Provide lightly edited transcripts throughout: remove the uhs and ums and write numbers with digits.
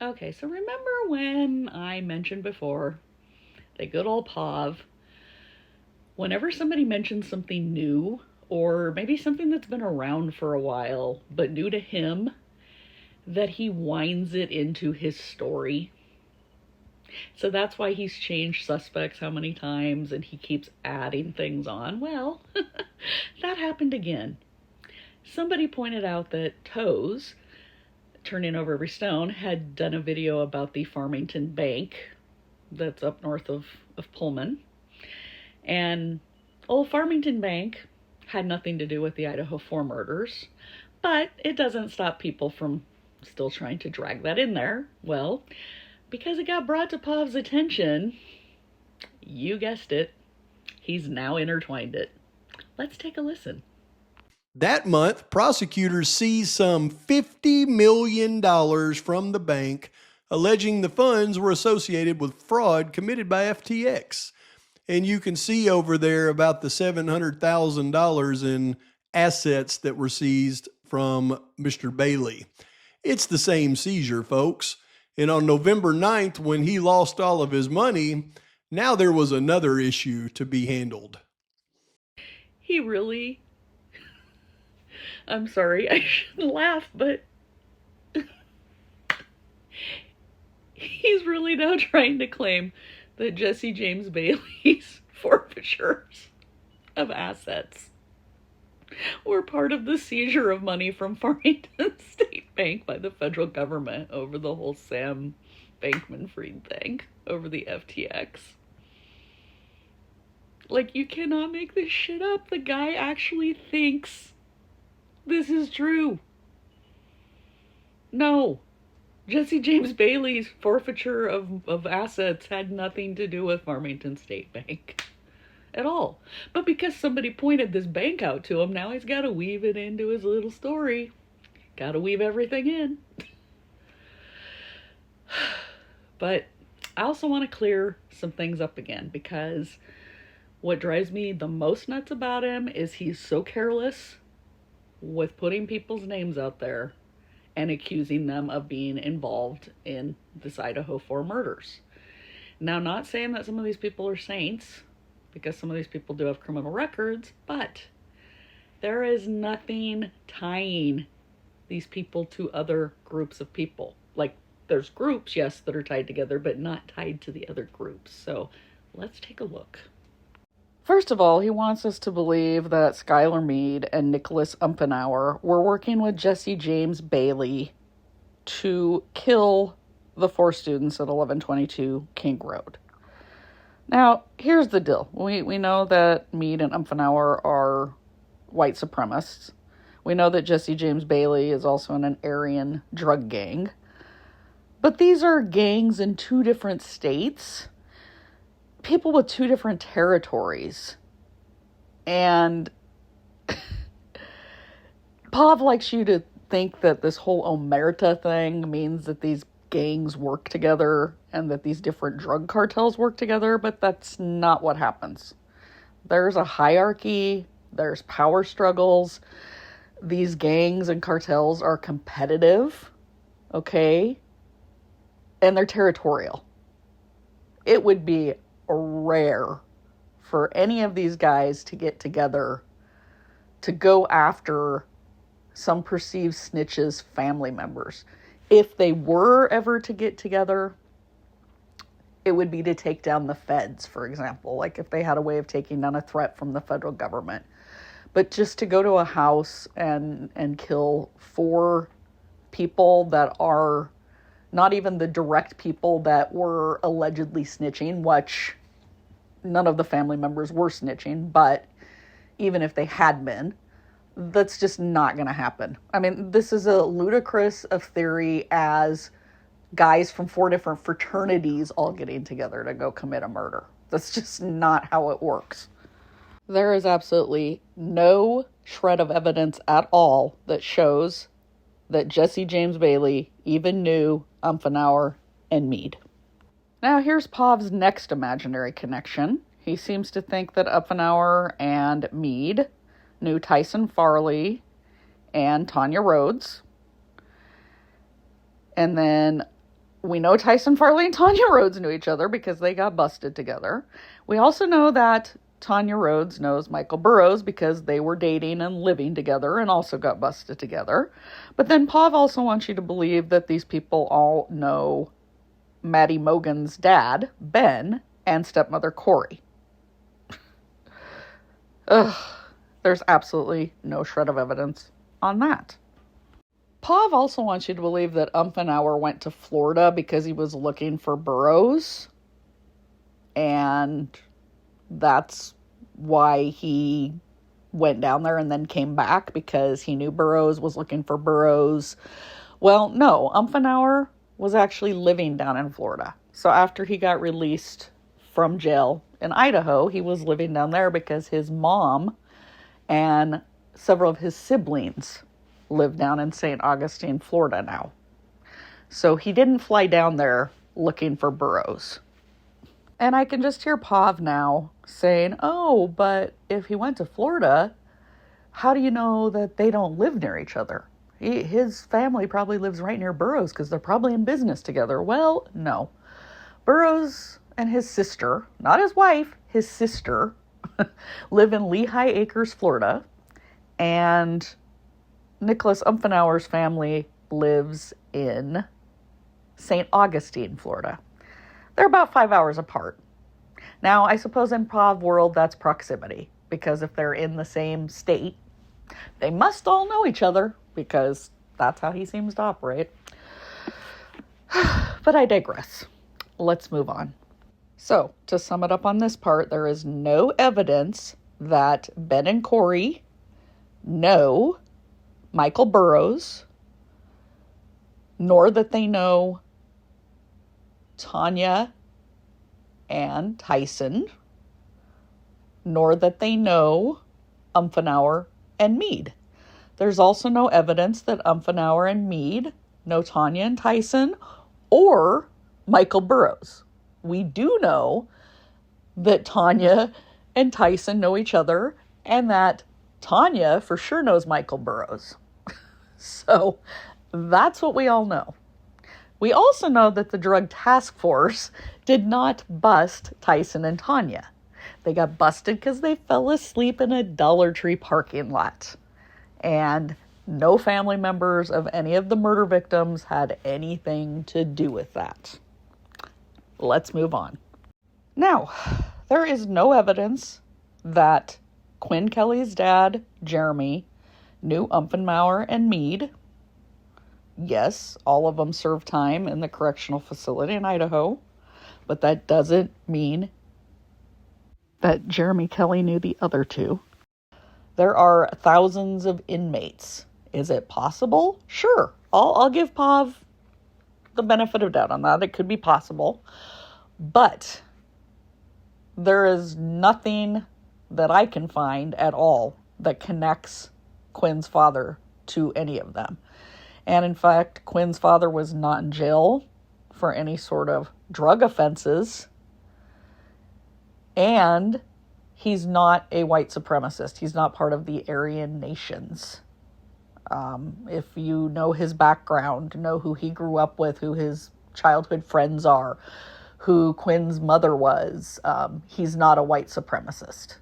Okay, so remember when I mentioned before that good old Pav, whenever somebody mentions something new, or maybe something that's been around for a while but new to him, that he winds it into his story. So that's why he's changed suspects how many times and he keeps adding things on. Well, that happened again. Somebody pointed out that Toes, Turning Over Every Stone, had done a video about the Farmington Bank that's up north of Pullman. And old Farmington Bank had nothing to do with the Idaho 4 murders, but it doesn't stop people from still trying to drag that in there. Well, because it got brought to Pav's attention, you guessed it, he's now intertwined it. Let's take a listen. That month, prosecutors seized some $50 million from the bank, alleging the funds were associated with fraud committed by FTX. And you can see over there about the $700,000 in assets that were seized from Mr. Bailey. It's the same seizure, folks. And on November 9th, when he lost all of his money, now there was another issue to be handled. He really... I'm sorry, I shouldn't laugh, but he's really now trying to claim that Jesse James Bailey's forfeitures of assets were part of the seizure of money from Farmington State Bank by the federal government over the whole Sam Bankman-Fried thing, over the FTX. Like, you cannot make this shit up. The guy actually thinks this is true. No. Jesse James Bailey's forfeiture of assets had nothing to do with Farmington State Bank at all. But because somebody pointed this bank out to him, now he's got to weave it into his little story. Got to weave everything in. But I also want to clear some things up again, because what drives me the most nuts about him is he's so careless with putting people's names out there and accusing them of being involved in this Idaho 4 murders. Now, not saying that some of these people are saints, because some of these people do have criminal records, but there is nothing tying these people to other groups of people. Like, there's groups, yes, that are tied together, but not tied to the other groups. So let's take a look. First of all, he wants us to believe that Skylar Meade and Nicholas Umpenauer were working with Jesse James Bailey to kill the 4 students at 1122 King Road. Now, here's the deal. We know that Meade and Umpenauer are white supremacists. We know that Jesse James Bailey is also in an Aryan drug gang. But these are gangs in 2 different states. People with 2 different territories. And Pav likes you to think that this whole omerta thing means that these gangs work together and that these different drug cartels work together, but that's not what happens. There's a hierarchy, there's power struggles. These gangs and cartels are competitive, okay? And they're territorial. It would be rare for any of these guys to get together to go after some perceived snitch's family members. If they were ever to get together, it would be to take down the feds, for example. Like if they had a way of taking down a threat from the federal government. But just to go to a house and kill 4 people that are not even the direct people that were allegedly snitching, which none of the family members were snitching, but even if they had been, that's just not going to happen. I mean, this is a ludicrous of theory as guys from 4 different fraternities all getting together to go commit a murder. That's just not how it works. There is absolutely no shred of evidence at all that shows that Jesse James Bailey even knew Umpenauer and Meade. Now here's Pav's next imaginary connection. He seems to think that Umpenauer and Meade knew Tyson Farley and Tanya Rhodes. And then We know Tyson Farley and Tanya Rhodes knew each other because they got busted together. We also know that Tanya Rhodes knows Michael Burrows because they were dating and living together and also got busted together. But then Pav also wants you to believe that these people all know Maddie Mogan's dad, Ben, and stepmother Corey. Ugh, there's absolutely no shred of evidence on that. Pav also wants you to believe that Umfenauer went to Florida because he was looking for Burrows. And that's why he went down there and then came back, because he knew Burrows was looking for Burrows. Well, no, Umfenauer was actually living down in Florida. So after he got released from jail in Idaho, he was living down there because his mom and several of his siblings live down in St. Augustine, Florida now. So he didn't fly down there looking for Burrows. And I can just hear Pav now saying, oh, but if he went to Florida, how do you know that they don't live near each other? His family probably lives right near Burrows because they're probably in business together. Well, no. Burrows and his sister, not his wife, his sister, live in Lehigh Acres, Florida. And Nicholas Umfenauer's family lives in St. Augustine, Florida. They're about 5 hours apart. Now, I suppose in Pav world, that's proximity, because if they're in the same state, they must all know each other, because that's how he seems to operate. But I digress. Let's move on. So, to sum it up on this part, there is no evidence that Ben and Corey know Michael Burrows, nor that they know Tanya and Tyson, nor that they know Umfenauer and Meade. There's also no evidence that Umfenauer and Meade know Tanya and Tyson or Michael Burrows. We do know that Tanya and Tyson know each other, and that Tanya for sure knows Michael Burrows. So that's what we all know. We also know that the Drug Task Force did not bust Tyson and Tanya. They got busted because they fell asleep in a Dollar Tree parking lot. And no family members of any of the murder victims had anything to do with that. Let's move on. Now, there is no evidence that Quinn Kelly's dad, Jeremy, knew Umfenauer and Meade. Yes, all of them served time in the correctional facility in Idaho, but that doesn't mean that Jeremy Kelly knew the other two. There are thousands of inmates. Is it possible? Sure. I'll give Pav the benefit of doubt on that. It could be possible. But there is nothing that I can find at all that connects Quinn's father to any of them. And in fact, Quinn's father was not in jail for any sort of drug offenses. And he's not a white supremacist. He's not part of the Aryan nations. If you know his background, know who he grew up with, who his childhood friends are, who Quinn's mother was, he's not a white supremacist.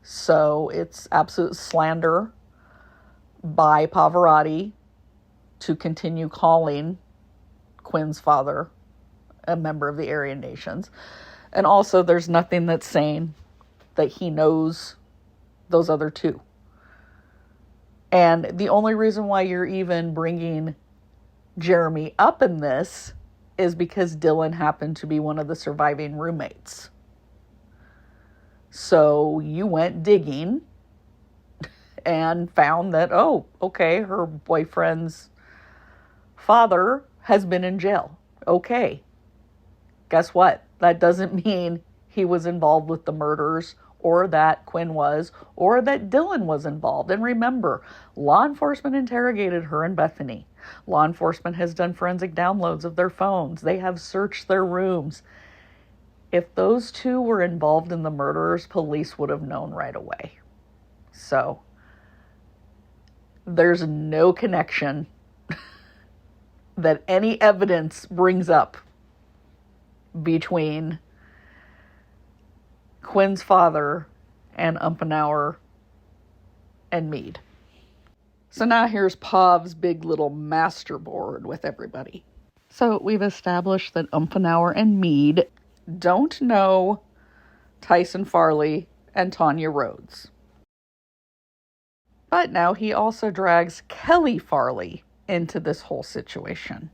So it's absolute slander by Pavarotti to continue calling Quinn's father a member of the Aryan nations. And also there's nothing that's saying that he knows those other two. And the only reason why you're even bringing Jeremy up in this is because Dylan happened to be one of the surviving roommates. So you went digging and found that, oh, okay, her boyfriend's father has been in jail. Okay. Guess what? That doesn't mean he was involved with the murders, or that Quinn was, or that Dylan was involved. And remember, law enforcement interrogated her and Bethany. Law enforcement has done forensic downloads of their phones. They have searched their rooms. If those two were involved in the murders, police would have known right away. So, there's no connection that any evidence brings up between Quinn's father and Umpenauer and Meade. So now here's Pov's big little masterboard with everybody. So we've established that Umpenauer and Meade don't know Tyson Farley and Tanya Rhodes. But now he also drags Kelly Farley into this whole situation.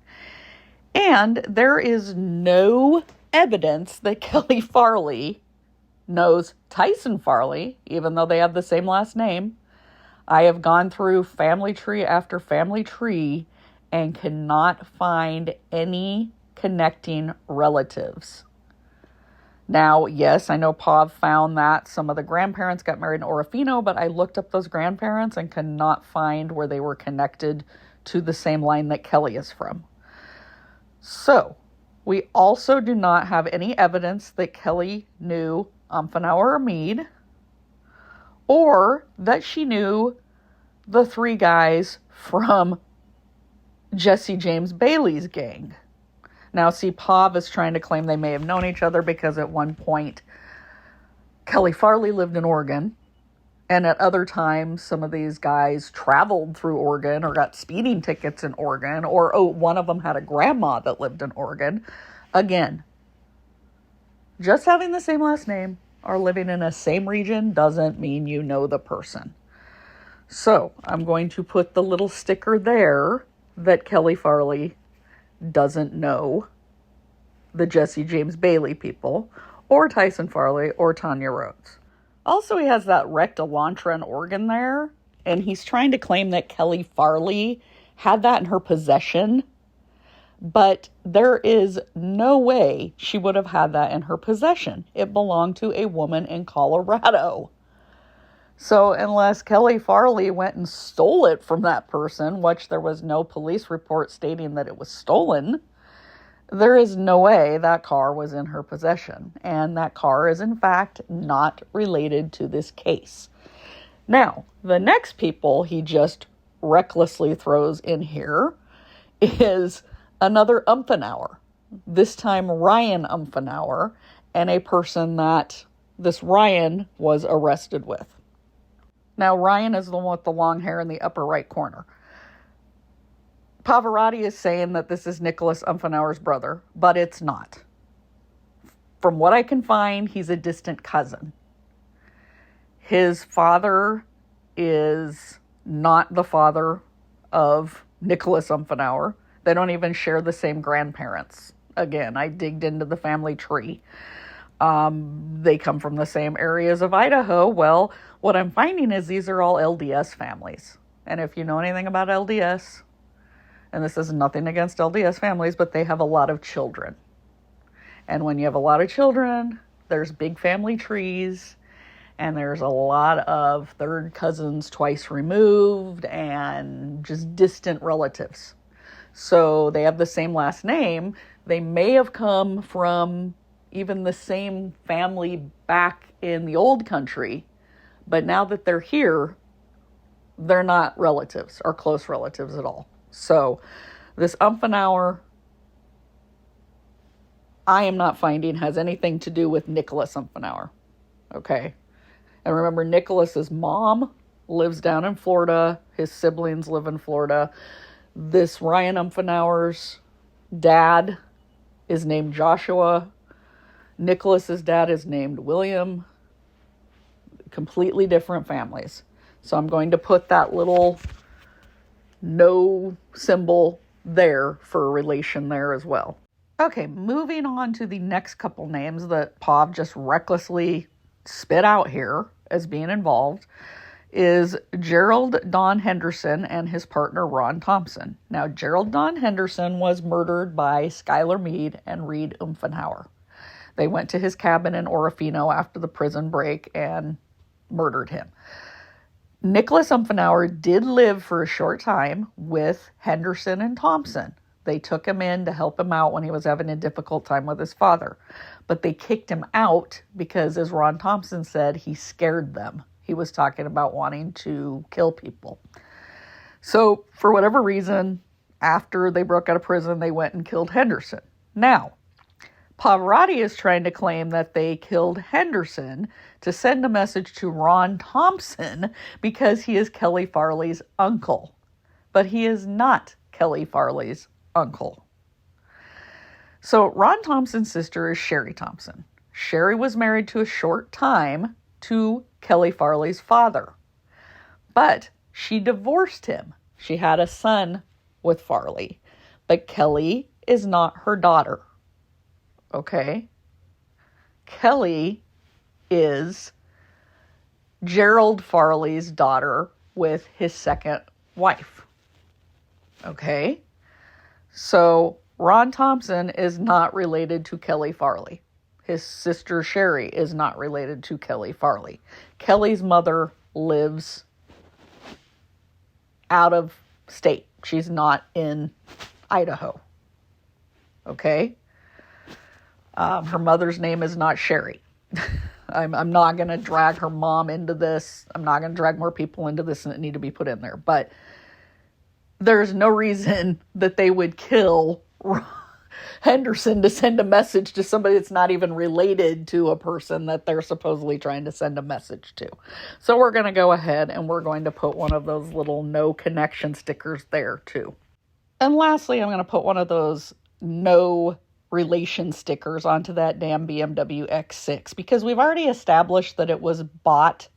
And there is no evidence that Kelly Farley knows Tyson Farley, even though they have the same last name. I have gone through family tree after family tree and cannot find any connecting relatives. Now, yes, I know Pov found that some of the grandparents got married in Orofino, but I looked up those grandparents and could not find where they were connected to the same line that Kelly is from. So, we also do not have any evidence that Kelly knew Umpenauer or Meade, or that she knew the three guys from Jesse James Bailey's gang. Now, see, Pov is trying to claim they may have known each other because at one point Kelly Farley lived in Oregon, and at other times some of these guys traveled through Oregon or got speeding tickets in Oregon, or one of them had a grandma that lived in Oregon. Again, just having the same last name or living in a same region doesn't mean you know the person. So I'm going to put the little sticker there that Kelly Farley doesn't know the Jesse James Bailey people, or Tyson Farley, or Tanya Rhodes. Also, he has that wrecked Elantra in Oregon there, and he's trying to claim that Kelly Farley had that in her possession, but there is no way she would have had that in her possession. It belonged to a woman in Colorado. So unless Kelly Farley went and stole it from that person, which there was no police report stating that it was stolen, there is no way that car was in her possession. And that car is, in fact, not related to this case. Now, the next people he just recklessly throws in here is another Umpenauer. This time Ryan Umpenauer, and a person that this Ryan was arrested with. Now, Ryan is the one with the long hair in the upper right corner. Pavarotti is saying that this is Nicholas Umpenauer's brother, but it's not. From what I can find, he's a distant cousin. His father is not the father of Nicholas Umpenauer. They don't even share the same grandparents. Again, I digged into the family tree. They come from the same areas of Idaho. Well, what I'm finding is these are all LDS families. And if you know anything about LDS, and this is nothing against LDS families, but they have a lot of children. And when you have a lot of children, there's big family trees, and there's a lot of third cousins twice removed, and just distant relatives. So they have the same last name. They may have come from even the same family back in the old country, but now that they're here, they're not relatives or close relatives at all. So this Umpenauer, I am not finding has anything to do with Nicholas Umpenauer. Okay. And remember, Nicholas's mom lives down in Florida. His siblings live in Florida. This Ryan Umpenauer's dad is named Joshua. Nicholas's dad is named William. Completely different families. So I'm going to put that little no symbol there for a relation there as well. Okay, moving on to the next couple names that Pov just recklessly spit out here as being involved is Gerald Don Henderson and his partner Ron Thompson. Now, Gerald Don Henderson was murdered by Skylar Meade and Reed Umpenauer. They went to his cabin in Orofino after the prison break and murdered him. Nicholas Umpenauer did live for a short time with Henderson and Thompson. They took him in to help him out when he was having a difficult time with his father. But they kicked him out because, as Ron Thompson said, he scared them. He was talking about wanting to kill people. So, for whatever reason, After they broke out of prison, they went and killed Henderson. Now, Pavarotti is trying to claim that they killed Henderson to send a message to Ron Thompson because he is Kelly Farley's uncle. But he is not Kelly Farley's uncle. So Ron Thompson's sister is Sherry Thompson. Sherry was married to a short time to Kelly Farley's father. But she divorced him. She had a son with Farley. But Kelly is not her daughter. Okay? Kelly is Gerald Farley's daughter with his second wife. Okay? So Ron Thompson is not related to Kelly Farley. His sister Sherry is not related to Kelly Farley. Kelly's mother lives out of state. She's not in Idaho. Okay? Her mother's name is not Sherry. I'm not going to drag her mom into this. I'm not going to drag more people into this that need to be put in there. But there's no reason that they would kill Henderson to send a message to somebody that's not even related to a person that they're supposedly trying to send a message to. So we're going to go ahead and we're going to put one of those little no connection stickers there too. And lastly, I'm going to put one of those no relation stickers onto that damn BMW X6 because we've already established that it was bought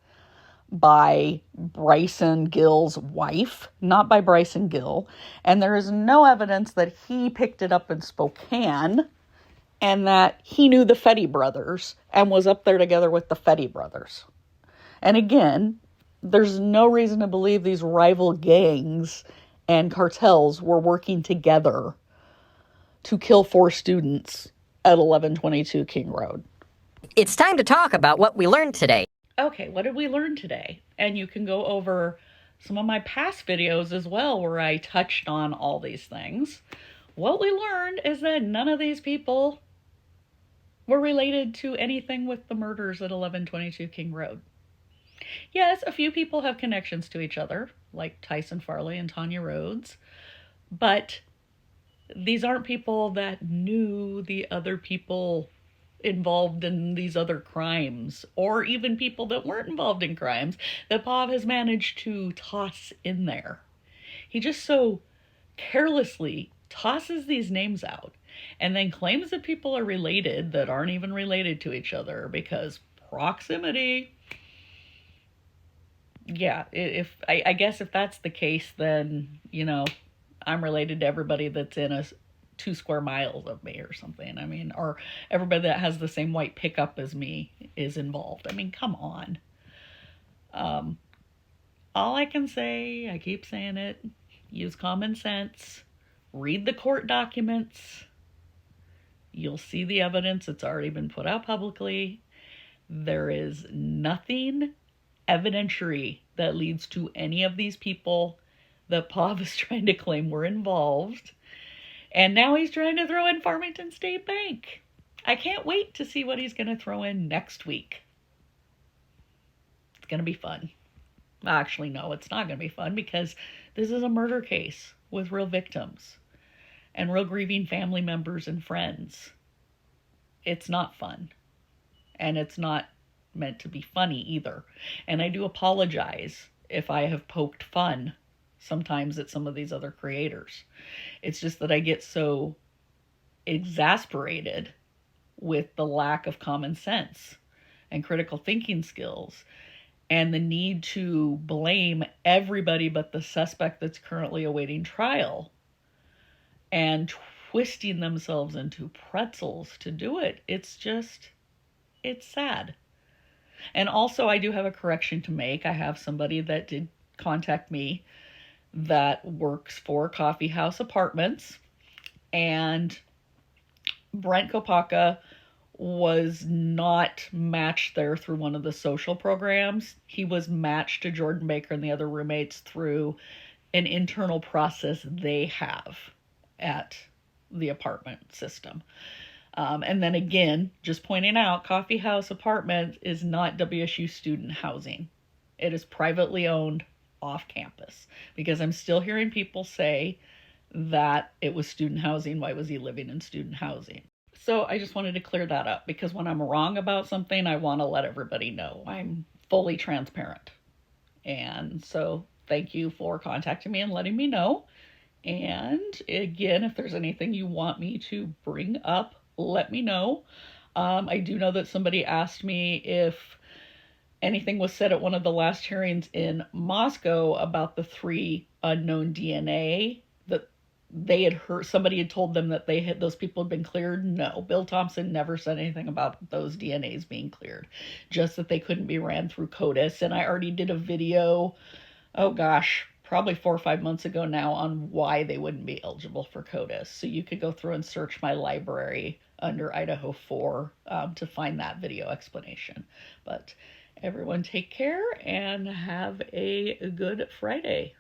by Bryson Gill's wife, not by Bryson Gill. And there is no evidence that he picked it up in Spokane and that he knew the Fetty brothers and was up there together with the Fetty brothers. And again, there's no reason to believe these rival gangs and cartels were working together to kill 4 students at 1122 King Road. It's time to talk about what we learned today. Okay, what did we learn today? And you can go over some of my past videos as well where I touched on all these things. What we learned is that none of these people were related to anything with the murders at 1122 King Road. Yes, a few people have connections to each other, like Tyson Farley and Tanya Rhodes, but these aren't people that knew the other people involved in these other crimes, or even people that weren't involved in crimes that Pav has managed to toss in there. He just so carelessly tosses these names out and then claims that people are related that aren't even related to each other because proximity. Yeah, I guess if that's the case, then, you know, I'm related to everybody that's in a 2 square miles of me or something. I mean, or everybody that has the same white pickup as me is involved. I mean, come on. All I can say, I keep saying it, use common sense, read the court documents. You'll see the evidence. It's already been put out publicly. There is nothing evidentiary that leads to any of these people that Pav is trying to claim were involved. And now he's trying to throw in Farmington State Bank. I can't wait to see what he's going to throw in next week. It's going to be fun. Actually, no, it's not going to be fun because this is a murder case with real victims and real grieving family members and friends. It's not fun. And it's not meant to be funny either. And I do apologize if I have poked fun sometimes at some of these other creators. It's just that I get so exasperated with the lack of common sense and critical thinking skills and the need to blame everybody but the suspect that's currently awaiting trial and twisting themselves into pretzels to do it. It's sad. And also, I do have a correction to make. I have somebody that did contact me that works for Coffee House Apartments, and Brent Kopaka was not matched there through one of the social programs. He was matched to Jordan Baker and the other roommates through an internal process they have at the apartment system. And then again, just pointing out, Coffee House Apartments is not WSU student housing. It is privately owned off campus, because I'm still hearing people say that it was student housing. Why was he living in student housing? So I just wanted to clear that up because when I'm wrong about something, I want to let everybody know. I'm fully transparent. And so thank you for contacting me and letting me know. And again, if there's anything you want me to bring up, let me know. I do know that somebody asked me if anything was said at one of the last hearings in Moscow about the 3 unknown DNA that they had heard. Somebody had told them that those people had been cleared. No, Bill Thompson never said anything about those DNAs being cleared, just that they couldn't be ran through CODIS. And I already did a video, oh gosh, probably 4 or 5 months ago now, on why they wouldn't be eligible for CODIS. So you could go through and search my library under Idaho 4 to find that video explanation. But everyone take care and have a good Friday.